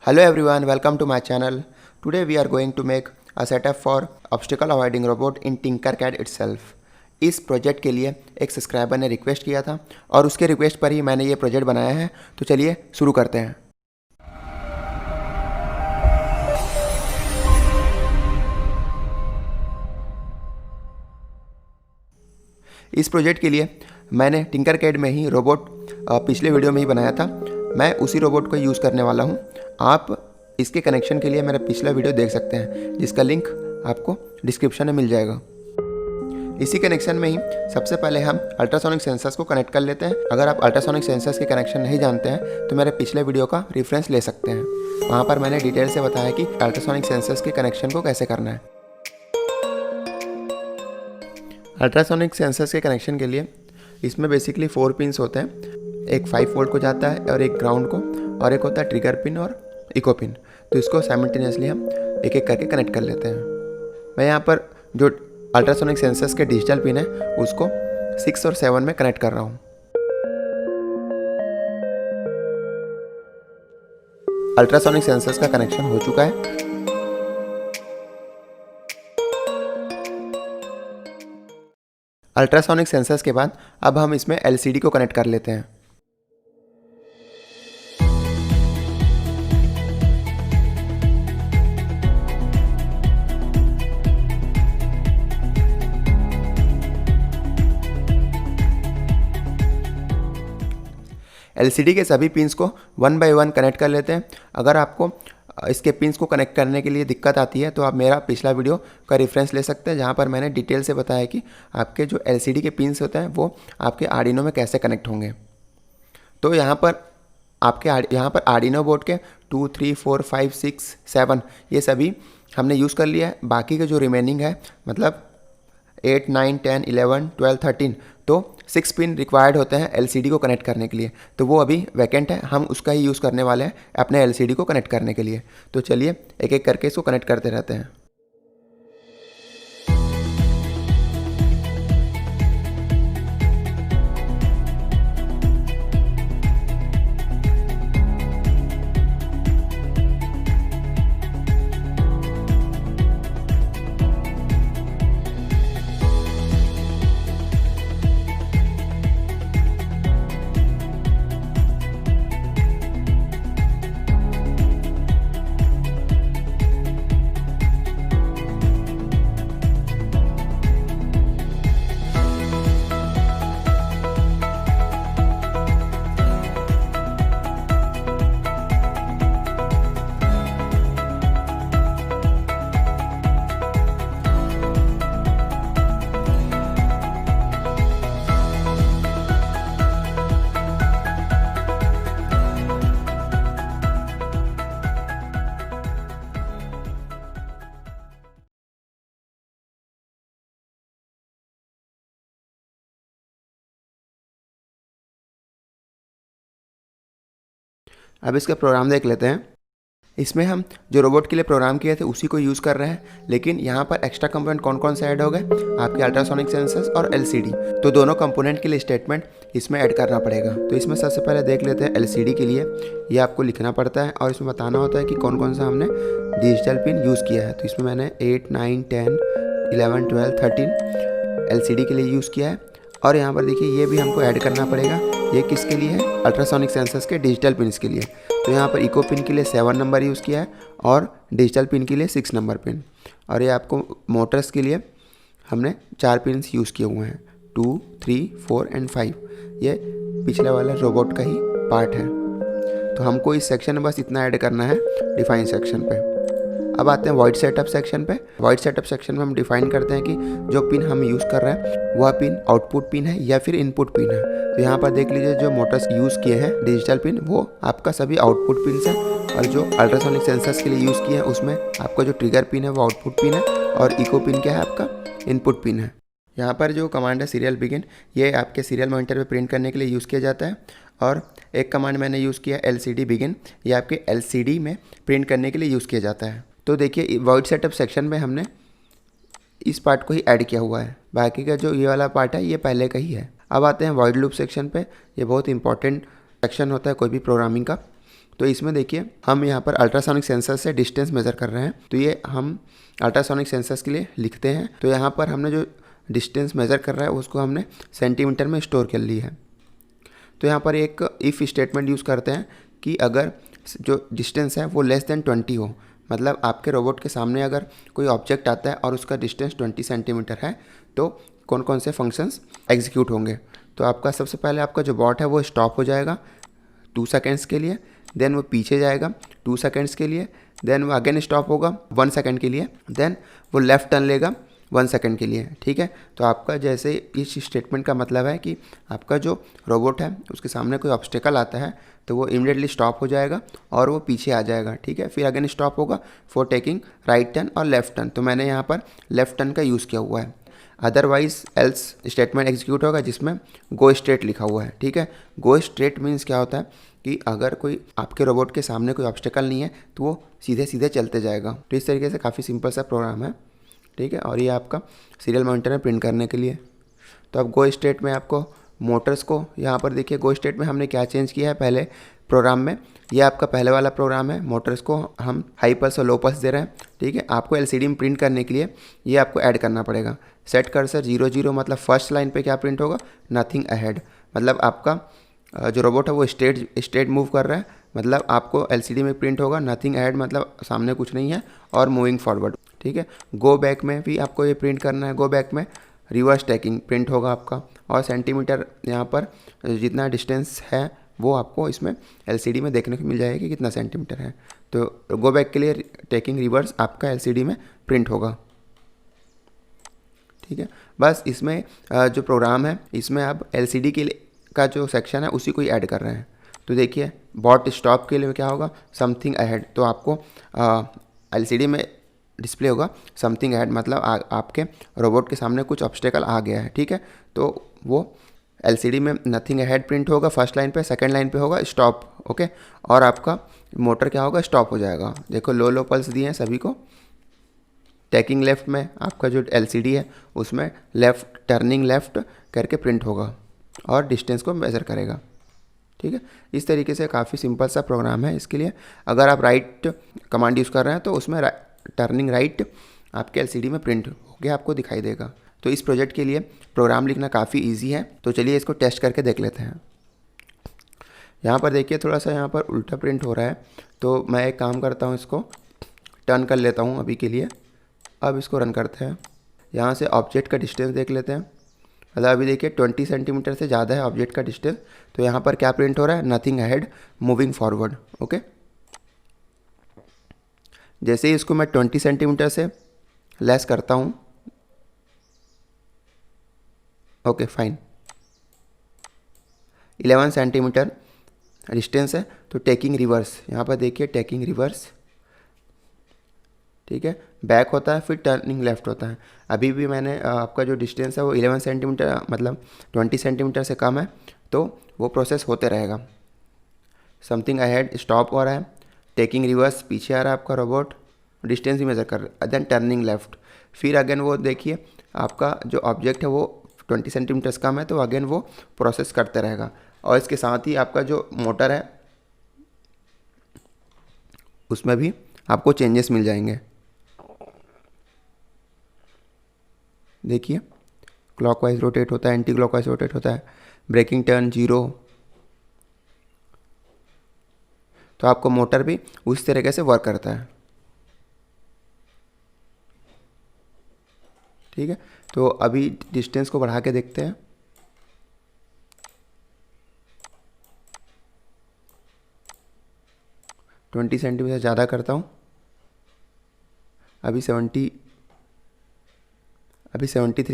Hello everyone, welcome to my channel. Today we are going to make a setup for obstacle avoiding robot in Tinkercad itself. इस project के लिए एक subscriber ने request किया था और उसके रिक्वेस्ट पर ही मैंने ये प्रोजेक्ट बनाया है। तो चलिए शुरू करते हैं। इस प्रोजेक्ट के लिए मैंने टिंकरकैड में ही रोबोट पिछले वीडियो में ही बनाया था। मैं उसी रोबोट को यूज़ करने वाला हूँ। आप इसके कनेक्शन के लिए मेरा पिछला वीडियो देख सकते हैं, जिसका लिंक आपको डिस्क्रिप्शन में मिल जाएगा। इसी कनेक्शन में ही सबसे पहले हम अल्ट्रासोनिक सेंसर्स को कनेक्ट कर लेते हैं। अगर आप अल्ट्रासोनिक सेंसर्स के कनेक्शन नहीं जानते हैं तो मेरे पिछले वीडियो का रेफरेंस ले सकते हैं। वहाँ पर मैंने डिटेल से बताया कि अल्ट्रासोनिक सेंसर्स के कनेक्शन को कैसे करना है। अल्ट्रासोनिक सेंसर्स के कनेक्शन के लिए इसमें बेसिकली 4 पिन्स होते हैं। एक 5 वोल्ट को जाता है और एक ग्राउंड को, और एक होता है ट्रिगर पिन और इको पिन। तो इसको साइमल्टेनियसली हम एक एक करके कनेक्ट कर लेते हैं। मैं यहाँ पर जो अल्ट्रासोनिक सेंसर्स के डिजिटल पिन है उसको 6 और 7 में कनेक्ट कर रहा हूँ। अल्ट्रासोनिक सेंसर्स का कनेक्शन हो चुका है। अल्ट्रासोनिक सेंसर्स के बाद अब हम इसमें LCD को कनेक्ट कर लेते हैं। LCD के सभी पिन्स को 1 बाय 1 कनेक्ट कर लेते हैं। अगर आपको इसके पिन्स को कनेक्ट करने के लिए दिक्कत आती है तो आप मेरा पिछला वीडियो का रेफरेंस ले सकते हैं, जहाँ पर मैंने डिटेल से बताया कि आपके जो LCD के पिन्स होते हैं वो आपके आर्डिनो में कैसे कनेक्ट होंगे। तो यहाँ पर आर्डिनो बोर्ड के 2, 3, 4, 5, 6, 7 ये सभी हमने यूज़ कर लिया है। बाकी के जो रिमेनिंग है मतलब 8, 9, 10, 11, 12, 13 तो 6 पिन रिक्वायर्ड होते हैं LCD को कनेक्ट करने के लिए। तो वो अभी वैकेंट है, हम उसका ही यूज़ करने वाले हैं अपने LCD को कनेक्ट करने के लिए। तो चलिए एक एक करके इसको कनेक्ट करते रहते हैं। अब इसका प्रोग्राम देख लेते हैं। इसमें हम जो रोबोट के लिए प्रोग्राम किए थे उसी को यूज़ कर रहे हैं, लेकिन यहाँ पर एक्स्ट्रा कंपोनेंट कौन कौन से ऐड हो गए, आपके अल्ट्रासोनिक सेंसर्स और LCD। तो दोनों कंपोनेंट के लिए स्टेटमेंट इसमें ऐड करना पड़ेगा। तो इसमें सबसे पहले देख लेते हैं LCD के लिए ये आपको लिखना पड़ता है और इसमें बताना होता है कि कौन कौन सा हमने डिजिटल पिन यूज़ किया है। तो इसमें मैंने 8, 9, 10, 11, 12, 13 LCD के लिए यूज़ किया है। और यहाँ पर देखिए ये भी हमको ऐड करना पड़ेगा। ये किसके लिए है? अल्ट्रासोनिक सेंसर्स के डिजिटल पिन्स के लिए। तो यहाँ पर इको पिन के लिए 7 नंबर यूज़ किया है और डिजिटल पिन के लिए 6 नंबर पिन। और ये आपको मोटर्स के लिए हमने 4 पिन्स यूज़ किए हुए हैं, 2, 3, 4 एंड 5। ये पिछले वाला रोबोट का ही पार्ट है। तो हमको इस सेक्शन में बस इतना ऐड करना है डिफाइन सेक्शन पे। अब आते हैं वॉइड सेटअप सेक्शन पे। वॉइड सेटअप सेक्शन में हम डिफाइन करते हैं कि जो पिन हम यूज़ कर रहे हैं वह पिन आउटपुट पिन है या फिर इनपुट पिन है। तो यहाँ पर देख लीजिए जो मोटर्स यूज़ किए हैं डिजिटल पिन वो आपका सभी आउटपुट पिन है, और जो अल्ट्रासोनिक सेंसर्स के लिए यूज़ किए हैं उसमें आपका जो ट्रिगर पिन है वो आउटपुट पिन है और इको पिन क्या है आपका इनपुट पिन है। यहाँ पर जो कमांड है सीरियल बिगिन, ये आपके सीरियल मॉनिटर पे प्रिंट करने के लिए यूज़ किया जाता है। और एक कमांड मैंने यूज़ किया LCD बिगिन, ये आपके LCD में प्रिंट करने के लिए यूज़ किया जाता है। तो देखिए वॉइड सेटअप सेक्शन में हमने इस पार्ट को ही ऐड किया हुआ है, बाकी का जो ये वाला पार्ट है ये पहले का ही है। अब आते हैं वॉइड लूप सेक्शन पे। ये बहुत इंपॉर्टेंट सेक्शन होता है कोई भी प्रोग्रामिंग का। तो इसमें देखिए हम यहाँ पर अल्ट्रासोनिक सेंसर से डिस्टेंस मेज़र कर रहे हैं, तो ये हम अल्ट्रासोनिक सेंसर्स के लिए लिखते हैं। तो यहाँ पर हमने जो डिस्टेंस मेज़र कर रहा है उसको हमने सेंटीमीटर में स्टोर कर ली है। तो यहाँ पर एक इफ़ स्टेटमेंट यूज़ करते हैं कि अगर जो डिस्टेंस है वो लेस देन 20 हो, मतलब आपके रोबोट के सामने अगर कोई ऑब्जेक्ट आता है और उसका डिस्टेंस 20 सेंटीमीटर है, तो कौन कौन से फंक्शंस एग्जीक्यूट होंगे। तो आपका सबसे पहले आपका जो बॉट है वो स्टॉप हो जाएगा 2 सेकेंड्स के लिए, देन वो पीछे जाएगा 2 सेकेंड्स के लिए, देन वो अगेन स्टॉप होगा 1 सेकेंड के लिए, देन वो लेफ़्ट टर्न लेगा 1 सेकेंड के लिए। ठीक है, तो आपका जैसे इस स्टेटमेंट का मतलब है कि आपका जो रोबोट है उसके सामने कोई ऑब्स्टेकल आता है तो वो इमीडिएटली स्टॉप हो जाएगा और वो पीछे आ जाएगा। ठीक है, फिर अगेन स्टॉप होगा फॉर टेकिंग राइट टर्न और लेफ़्ट टर्न, तो मैंने यहाँ पर लेफ़्ट टर्न का यूज़ किया हुआ है। अदरवाइज एल्स स्टेटमेंट एग्जीक्यूट होगा जिसमें गो स्ट्रेट लिखा हुआ है। ठीक है, गो स्ट्रेट मीन्स क्या होता है कि अगर कोई आपके रोबोट के सामने कोई ऑब्स्टेकल नहीं है तो वो सीधे सीधे चलते जाएगा। तो इस तरीके से काफ़ी सिंपल सा प्रोग्राम है। ठीक है, और ये आपका सीरियल मॉनिटर में प्रिंट करने के लिए। तो अब गो स्टेट में आपको मोटर्स को यहाँ पर देखिए, गो स्टेट में हमने क्या चेंज किया है पहले प्रोग्राम में, ये आपका पहले वाला प्रोग्राम है। मोटर्स को हम हाई पल्स और लो पल्स दे रहे हैं। ठीक है, आपको एलसीडी में प्रिंट करने के लिए ये आपको ऐड करना पड़ेगा। सेट कर्सर 0 0 मतलब फर्स्ट लाइन पे क्या प्रिंट होगा, नथिंग अहेड, मतलब आपका जो रोबोट है वो स्ट्रेट मूव कर रहा है, मतलब आपको एलसीडी में प्रिंट होगा नथिंग अहेड मतलब सामने कुछ नहीं है, और मूविंग फॉरवर्ड। ठीक है, गो बैक में भी आपको ये प्रिंट करना है, गो बैक में रिवर्स टैकिंग प्रिंट होगा आपका, और सेंटीमीटर यहाँ पर जितना डिस्टेंस है वो आपको इसमें एलसीडी में देखने को मिल जाएगा कि कितना सेंटीमीटर है। तो गो बैक के लिए टैकिंग रिवर्स आपका एलसीडी में प्रिंट होगा। ठीक है, बस इसमें जो प्रोग्राम है इसमें अब एलसीडी के लिए का जो सेक्शन है उसी को ही ऐड कर रहे हैं। तो देखिए बॉट स्टॉप के लिए क्या होगा, समथिंग अहेड, तो आपको एलसीडी में डिस्प्ले होगा समथिंग अहेड, मतलब आपके रोबोट के सामने कुछ ऑब्स्टेकल आ गया है। ठीक है, तो वो एलसीडी में नथिंग अहेड प्रिंट होगा फर्स्ट लाइन पे, सेकंड लाइन पे होगा स्टॉप। ओके, और आपका मोटर क्या होगा, स्टॉप हो जाएगा। देखो लो पल्स दिए हैं सभी को। टैकिंग लेफ्ट में आपका जो एलसीडी है उसमें लेफ्ट टर्निंग लेफ्ट करके प्रिंट होगा और डिस्टेंस को मेज़र करेगा। ठीक है, इस तरीके से काफ़ी सिंपल सा प्रोग्राम है। इसके लिए अगर आप राइट कमांड यूज़ कर रहे हैं तो उसमें टर्निंग राइट आपके एलसीडी में प्रिंट होकर आपको दिखाई देगा। तो इस प्रोजेक्ट के लिए प्रोग्राम लिखना काफ़ी इजी है। तो चलिए इसको टेस्ट करके देख लेते हैं। यहाँ पर देखिए थोड़ा सा यहाँ पर उल्टा प्रिंट हो रहा है, तो मैं एक काम करता हूँ, इसको टर्न कर लेता हूँ अभी के लिए। अब इसको रन करते हैं। यहाँ से ऑब्जेक्ट का डिस्टेंस देख लेते हैं। मतलब अभी देखिए 20 सेंटीमीटर से ज़्यादा है ऑब्जेक्ट का डिस्टेंस, तो यहाँ पर क्या प्रिंट हो रहा है, nothing ahead moving forward. Okay, जैसे ही इसको मैं 20 सेंटीमीटर से लेस करता हूँ, ओके फाइन, 11 सेंटीमीटर डिस्टेंस है, तो टेकिंग रिवर्स, यहाँ पर देखिए टेकिंग रिवर्स। ठीक है, बैक होता है फिर टर्निंग लेफ्ट होता है। अभी भी मैंने आपका जो डिस्टेंस है वो 11 सेंटीमीटर मतलब 20 सेंटीमीटर से कम है, तो वो प्रोसेस होते रहेगा। समथिंग अहेड स्टॉप हो रहा है, टेकिंग रिवर्स पीछे आ रहा है आपका रोबोट, डिस्टेंस ही मेजर कर रहा है, देन टर्निंग लेफ्ट, फिर अगेन वो देखिए आपका जो ऑब्जेक्ट है वो 20 सेंटीमीटर से कम है, तो अगेन वो प्रोसेस करते रहेगा। और इसके साथ ही आपका जो मोटर है उसमें भी आपको चेंजेस मिल जाएंगे। देखिए क्लॉकवाइज रोटेट होता है, एंटी क्लॉकवाइज रोटेट होता है, ब्रेकिंग टर्न 0। तो आपको मोटर भी उस तरीके से वर्क करता है। ठीक है, तो अभी डिस्टेंस को बढ़ा के देखते हैं। ट्वेंटी सेंटीमीटर ज़्यादा करता हूँ, अभी 73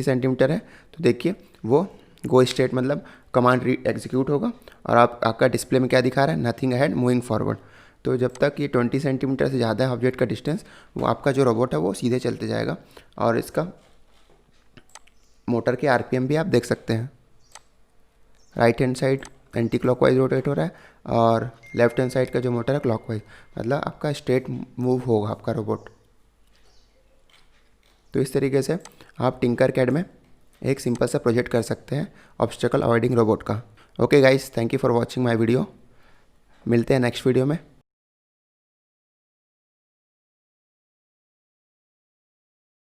सेंटीमीटर है। तो देखिए वो गो स्ट्रेट मतलब कमांड एग्जीक्यूट होगा और आपका डिस्प्ले में क्या दिखा रहा है, नथिंग अहेड मूविंग फॉरवर्ड। तो जब तक ये 20 सेंटीमीटर से ज़्यादा है ऑब्जेक्ट का डिस्टेंस, वो आपका जो रोबोट है वो सीधे चलते जाएगा। और इसका मोटर के आरपीएम भी आप देख सकते हैं। Right hand side anti clockwise rotate हो रहा है और लेफ्ट हैंड साइड का जो मोटर है क्लॉकवाइज, मतलब आपका स्ट्रेट मूव होगा आपका रोबोट। तो इस तरीके से आप टिंकरकैड में एक सिंपल सा प्रोजेक्ट कर सकते हैं ऑब्स्टेकल अवॉइडिंग रोबोट का। Okay guys, thank you for watching my video. मिलते हैं नेक्स्ट वीडियो में।